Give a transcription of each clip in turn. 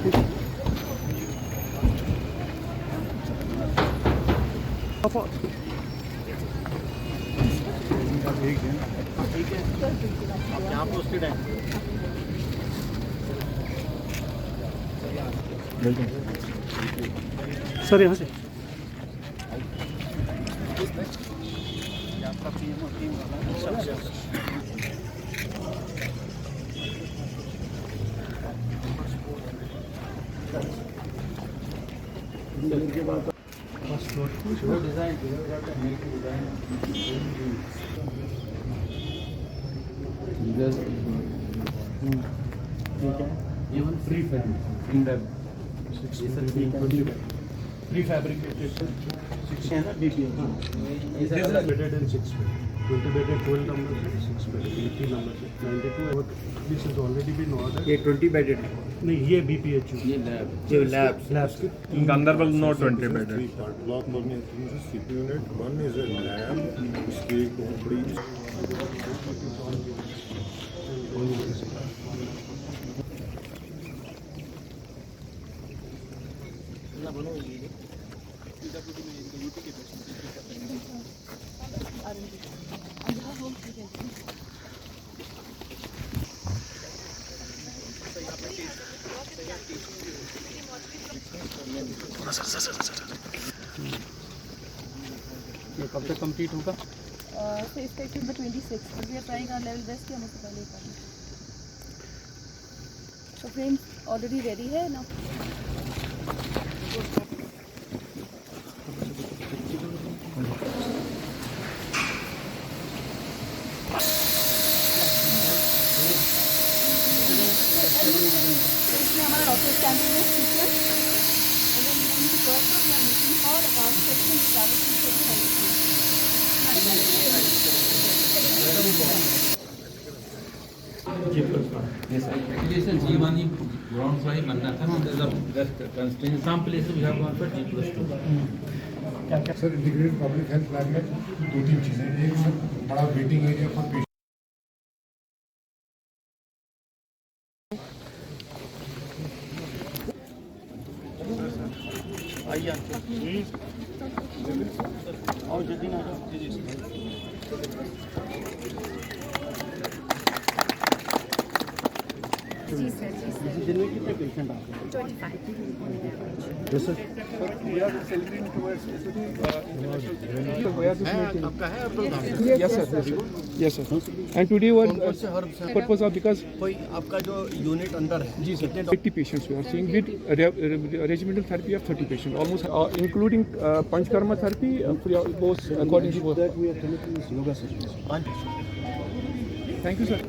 ठीक है, आप यहाँ पोस्टेड हैं। सर यहाँ से आपका पीएम और टीम वाला फ्री फैब्रिकेटेड है ना BPM. bedded and 6 bed. 20 bedded 12 numbers and 6 bedded 80 numbers 92. What this has already been ordered. ये 20 बेडेड है। नहीं ये BPHU. ये लैब्स Labs के Gandarbal no 20 bedded. Three part block one is a CP unit, one is a lab, इसकी एक बहुत बड़ी ये कब तक कंप्लीट होगा? So expected by 26, but we are trying our level best कि हम उससे पहले ही करें। So frame already ready है ना? इसमें हमारा डॉक्टर स्टैंडिंग है kitchen, and then we work on the meeting hall, account section, establishment section, Actually, sir, G1 ground floor ही बनना था ना, there's a constraint. Some places we have gone for G+2. Sir integrated public health plan में दो तीन चीज़ें, एक sir बड़ा waiting area for patient. आइए आओ जल्दी ना आओ। जी सर, जी सर। दिन में कितने पेशेंट आते हैं? 25। आपका है Yes, sir. And today was कौन से हर्ब से? purpose of because कोई आपका जो यूनिट अंदर है जी सर, कितने 80 patients we are seeing with regimental therapy of 30 patients, almost including Panchkarma therapy, both according to both. Yoga session? 5 Thank you, sir.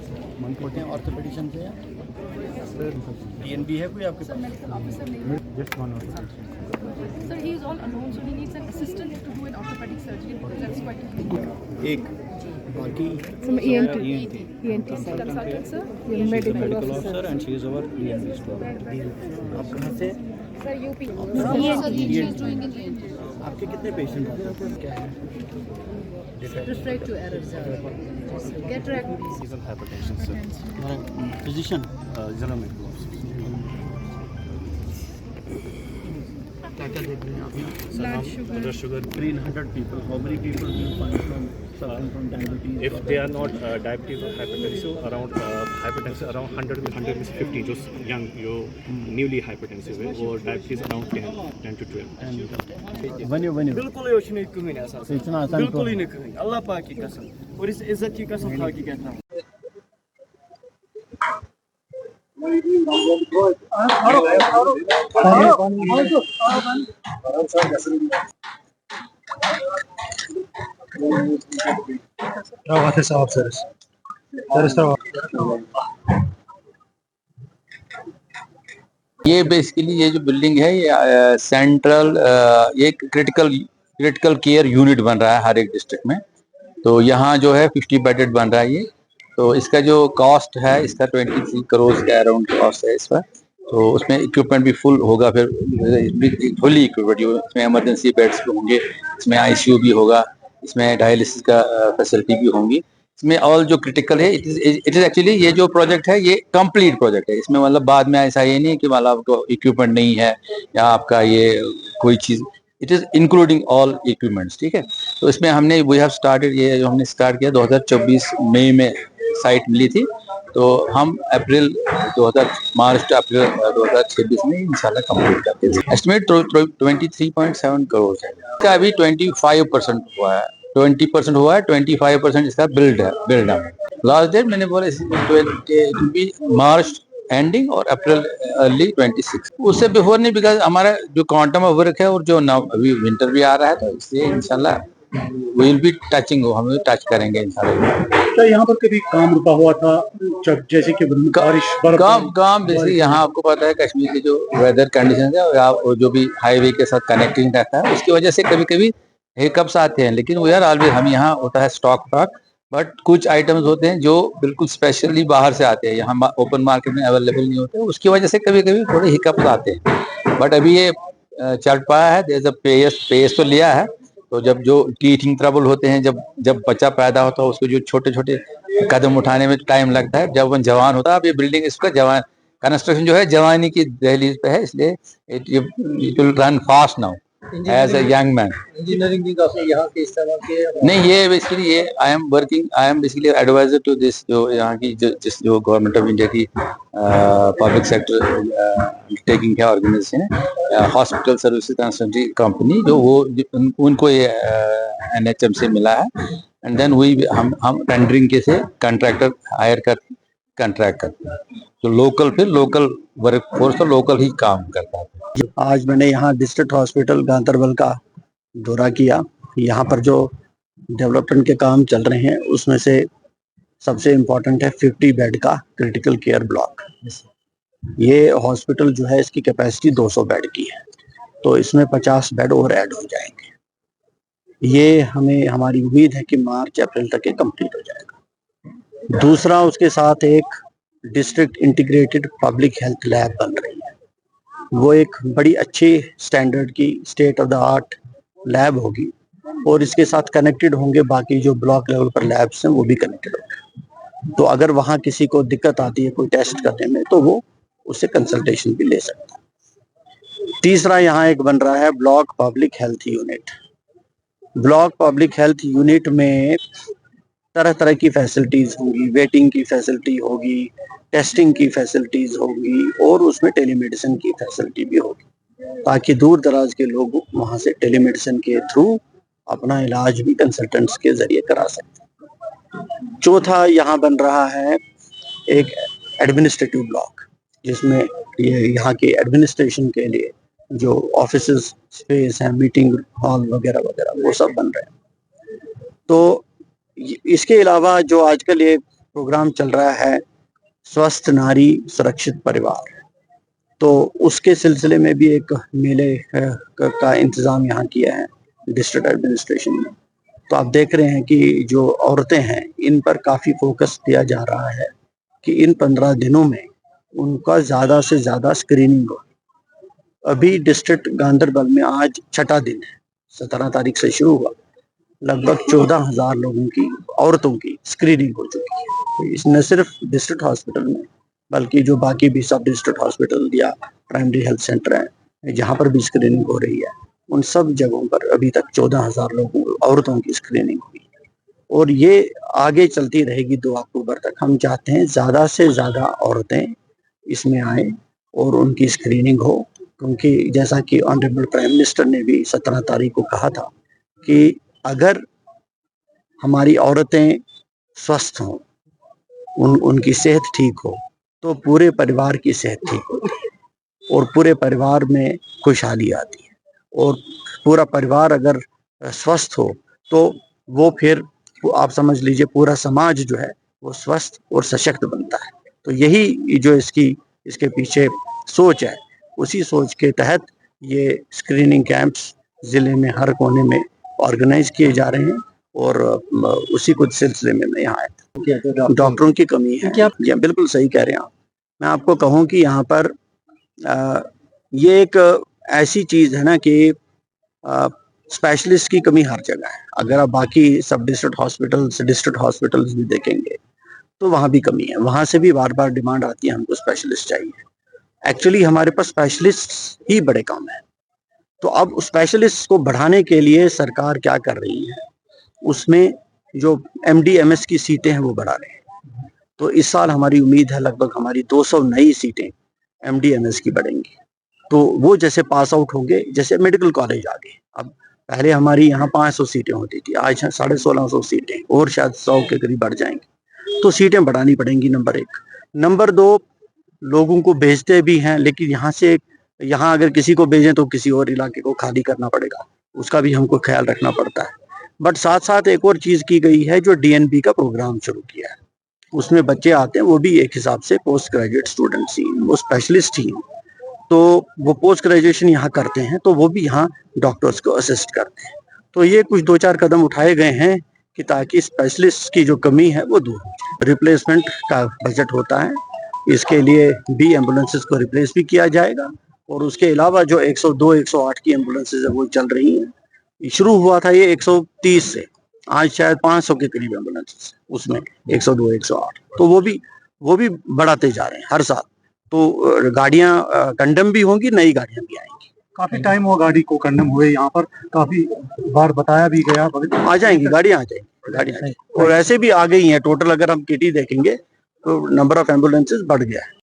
होते हैं ऑर्थोपेडिशन से। DNB है कोई आपके Sir, पास? medical officer नहीं। Just one or Sir, he is all alone, so he needs an assistant to do an orthopedic surgery because that's quite difficult. एक बाकी From ENT sir. Consultant sir. medical officer and she is our DNB student. आप कहाँ से? Sir, UP. आपके कितने patient आते हैं? क्या है? Restrict to errors. Cataract. Seasonal hypertension sir. Physician, general medical officer. क्या क्या देख रहे हैं आप? Blood sugar. 300 people. How many people do you find suffering from diabetes? If they are not diabetes or hypertensive, around hypertensive around 100 is 50, जो young, जो newly hypertensive है, और diabetes around 10 to 12. बनियो बिल्कुल योश नहीं कहीं ऐसा इतना आसान बिल्कुल ही नहीं कहीं अल्लाह पाक की कसम और इस इज्जत की कसम खा के कहता हूँ ये बेसिकली ये जो बिल्डिंग है ये सेंट्रल ये क्रिटिकल केयर यूनिट बन रहा है हर एक डिस्ट्रिक्ट में। तो यहाँ जो है 50 बेडेड बन रहा है ये। तो इसका जो कॉस्ट है इसका 23 करोड़ के अराउंड कॉस्ट है इसका। तो उसमें इक्विपमेंट भी फुल होगा, फिर फुली इक्विपमेंट, इसमें इमरजेंसी बेड्स भी होंगे, इसमें ICU भी होगा, इसमें डायलिसिस का फैसिलिटी भी होंगी। इसमें ऑल जो क्रिटिकल है इट इज एक्चुअली ये जो प्रोजेक्ट है ये कंप्लीट प्रोजेक्ट है। इसमें मतलब बाद में ऐसा ये नहीं है कि मतलब आपको इक्विपमेंट नहीं है या आपका ये कोई चीज, it is including all equipments. ठीक है, तो इसमें हमने वी हैव स्टार्टेड, ये जो हमने स्टार्ट किया 2024 मई में साइट मिली थी, तो हम अप्रैल 2000 मार्च अप्रैल 2026 में इंशाल्लाह कंप्लीट करते हैं। एस्टिमेट 23.7 करोड़ है। इसका अभी 25% हुआ है, 20% हुआ है, 25% इसका बिल्ड है। लास्ट डेट मैंने बोला मार्च एंडिंग और अप्रैल अर्ली 26, उससे बिफोर नहीं, बिकॉज हमारा जो क्वांटम ऑफ वर्क है और जो अभी विंटर भी आ रहा है, तो इसलिए इंशाल्लाह वी विल बी टचिंग, हम टच करेंगे इंशाल्लाह। तो यहाँ पर कभी काम रुका हुआ था जैसे कि बारिश काम बेसिकली यहाँ आपको पता है कश्मीर की जो वेदर कंडीशन है और जो भी हाईवे के साथ कनेक्टिंग रहता है, उसकी वजह से कभी कभी हिकअप्स आते हैं, लेकिन वो यार ऑलवेज हम यहाँ होता है स्टॉक, बट कुछ आइटम्स होते हैं जो बिल्कुल स्पेशली बाहर से आते हैं, यहाँ ओपन मार्केट में अवेलेबल नहीं होते, उसकी वजह से कभी कभी थोड़े हिकअप्स आते हैं। बट अभी ये चल पाया है, देयर इज अ पेस तो लिया है। तो जब जो टीथिंग ट्रबल होते हैं, जब बच्चा पैदा होता है उसको जो छोटे छोटे कदम उठाने में टाइम लगता है, जब वो जवान होता है, अब ये बिल्डिंग इसका जवान कंस्ट्रक्शन जो है जवानी की दहलीज पे है, इसलिए it will run fast now as a young man. Engineering भी काफी यहाँ के इस्तेमाल किए नहीं, ये बेसिकली ये I am basically advisor to this, जो यहाँ की जो गवर्नमेंट ऑफ इंडिया की पब्लिक सेक्टर टेकिंग है ऑर्गेनाइजेशन है, हॉस्पिटल सर्विसेज कंसल्टेंसी कंपनी, जो वो उनको ये NHM से मिला है, एंड देन हम टेंडरिंग के से कॉन्ट्रैक्टर हायर कर कॉन्ट्रैक्ट करते हैं, तो लोकल वर्क फोर्स तो लोकल ही काम करता है। आज मैंने यहाँ डिस्ट्रिक्ट हॉस्पिटल गांधरबल का दौरा किया। यहाँ पर जो डेवलपमेंट के काम चल रहे हैं उसमें से सबसे इम्पोर्टेंट है 50 बेड का क्रिटिकल केयर ब्लॉक। ये हॉस्पिटल जो है इसकी कैपेसिटी 200 बेड की है, तो इसमें 50 बेड और ऐड हो जाएंगे। ये हमारी उम्मीद है कि मार्च अप्रैल तक ये कंप्लीट हो जाएगा। दूसरा, उसके साथ एक district integrated public health lab बन रही है। वो एक बड़ी अच्छी स्टैंडर्ड की state of the art lab होगी, और इसके साथ कनेक्टेड होंगे बाकी जो ब्लॉक लेवल पर लैब्स हैं, वो भी कनेक्टेड होंगे। तो अगर वहाँ किसी को दिक्कत आती है कोई टेस्ट करने में, तो वो उससे कंसल्टेशन भी ले सकता है। तीसरा, यहाँ एक बन रहा है block public health unit. Block public health unit में तरह तरह की फैसिलिटीज होंगी, वेटिंग की फैसिलिटी होगी, टेस्टिंग की फैसिलिटीज होगी, और उसमें टेलीमेडिसिन की फैसिलिटी भी होगी, ताकि दूर दराज के लोग वहाँ से टेलीमेडिसिन के थ्रू अपना इलाज भी कंसल्टेंट्स के जरिए करा सकते हैं। चौथा, यहाँ बन रहा है एक एडमिनिस्ट्रेटिव ब्लॉक, जिसमें ये यहाँ के एडमिनिस्ट्रेशन के लिए जो ऑफिस स्पेस है, मीटिंग हॉल वगैरह वगैरह, वो सब बन रहे हैं। तो इसके अलावा जो आजकल ये प्रोग्राम चल रहा है स्वस्थ नारी सुरक्षित परिवार, तो उसके सिलसिले में भी एक मेले का इंतजाम यहाँ किया है डिस्ट्रिक्ट एडमिनिस्ट्रेशन ने। तो आप देख रहे हैं कि जो औरतें हैं, इन पर काफ़ी फोकस दिया जा रहा है कि इन 15 दिनों में उनका ज़्यादा से ज़्यादा स्क्रीनिंग हो। अभी डिस्ट्रिक्ट गांधरबल में आज 6ठा दिन है, 17 तारीख से शुरू हुआ, लगभग 14,000 लोगों की, औरतों की स्क्रीनिंग हो चुकी है। तो इस न सिर्फ डिस्ट्रिक्ट हॉस्पिटल में, बल्कि जो बाकी भी सब डिस्ट्रिक्ट हॉस्पिटल या प्राइमरी हेल्थ सेंटर हैं जहाँ पर भी स्क्रीनिंग हो रही है, उन सब जगहों पर अभी तक 14,000 लोगों औरतों की स्क्रीनिंग हुई, और ये आगे चलती रहेगी 2 अक्टूबर तक। हम चाहते हैं ज़्यादा से ज़्यादा औरतें इसमें आए और उनकी स्क्रीनिंग हो, क्योंकि जैसा कि ऑनरेबल प्राइम मिनिस्टर ने भी 17 तारीख को कहा था कि अगर हमारी औरतें स्वस्थ हों, उनकी सेहत ठीक हो, तो पूरे परिवार की सेहत ठीक होती है, और पूरे परिवार में खुशहाली आती है। और पूरा परिवार अगर स्वस्थ हो, तो वो फिर आप समझ लीजिए पूरा समाज जो है वो स्वस्थ और सशक्त बनता है। तो यही जो इसके पीछे सोच है, उसी सोच के तहत ये स्क्रीनिंग कैंप्स ज़िले में हर कोने में ऑर्गेनाइज किए जा रहे हैं, और उसी कुछ सिलसिले में मैं यहाँ आया था। डॉक्टरों की कमी है, क्या बिल्कुल सही कह रहे हैं आप। मैं आपको कहूँ कि यहाँ पर ये एक ऐसी चीज़ है ना कि स्पेशलिस्ट की कमी हर जगह है। अगर आप बाकी सब डिस्ट्रिक्ट हॉस्पिटल्स भी देखेंगे तो वहाँ भी कमी है, वहाँ से भी बार बार डिमांड आती है हमको स्पेशलिस्ट चाहिए। एक्चुअली हमारे पास स्पेशलिस्ट ही बड़े कम है। तो अब स्पेशलिस्ट को बढ़ाने के लिए सरकार क्या कर रही है, उसमें जो MD MS की सीटें हैं वो बढ़ा रहे हैं। तो इस साल हमारी उम्मीद है लगभग हमारी 200 नई सीटें MD MS की बढ़ेंगी। तो वो जैसे पास आउट होंगे, जैसे मेडिकल कॉलेज आ गए, अब पहले हमारी यहाँ 500 सीटें होती थी, आज 1650 सीटें और शायद 100 के करीब बढ़ जाएंगी। तो सीटें बढ़ानी पड़ेंगी, नंबर 1। नंबर 2, लोगों को भेजते भी हैं, लेकिन यहाँ अगर किसी को भेजें तो किसी और इलाके को खाली करना पड़ेगा, उसका भी हमको ख्याल रखना पड़ता है। बट साथ साथ एक और चीज की गई है, जो DNB का प्रोग्राम शुरू किया है, उसमें बच्चे आते हैं, वो भी एक हिसाब से पोस्ट ग्रेजुएट स्टूडेंट्स ही, वो स्पेशलिस्ट ही हैं, तो वो पोस्ट ग्रेजुएशन यहाँ करते हैं, तो वो भी यहाँ डॉक्टर्स को असिस्ट करते हैं। तो ये कुछ 2-4 कदम उठाए गए हैं कि ताकि स्पेशलिस्ट की जो कमी है वो दूर हो। रिप्लेसमेंट का बजट होता है, इसके लिए भी एम्बुलेंसेस को रिप्लेस भी किया जाएगा, और उसके अलावा जो 102, 108 की एम्बुलेंसेज है वो चल रही हैं। शुरू हुआ था ये 130 से, आज शायद 500 के करीब एम्बुलेंसेस, उसमें 102, 108, तो वो भी बढ़ाते जा रहे हैं हर साल। तो गाड़ियां कंडम भी होंगी, नई गाड़ियां भी आएंगी। काफी टाइम हुआ गाड़ी को कंडम हुए, यहाँ पर काफी बार बताया भी गया। आ जाएंगी गाड़ियां, और ऐसे भी आ गई हैं। टोटल अगर हम किटी देखेंगे तो नंबर ऑफ एम्बुलेंसेस बढ़ गया है।